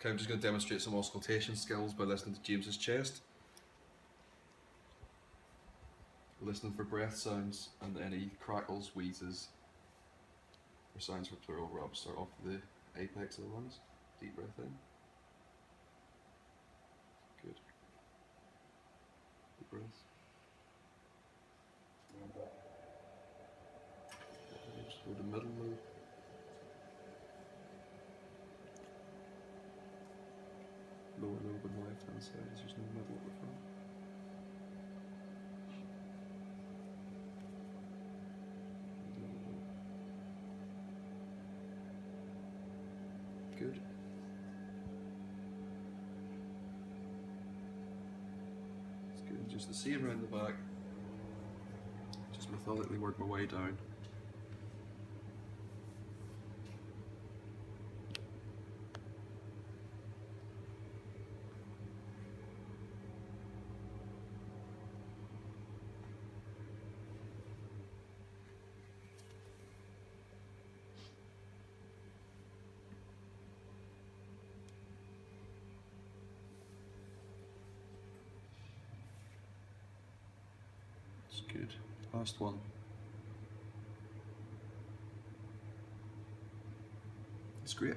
Okay, I'm just going to demonstrate some auscultation skills by listening to James's chest. Listening for breath sounds and any crackles, wheezes, or sounds for pleural rubs are off the apex of the lungs. Deep breath in. Good. Deep breath. Just go to the middle lobe. Lower lobe on the left hand side, as there's no middle at the front. Good. It's good. Just the same around the back. Just methodically work my way down. It's good. Last one. It's great.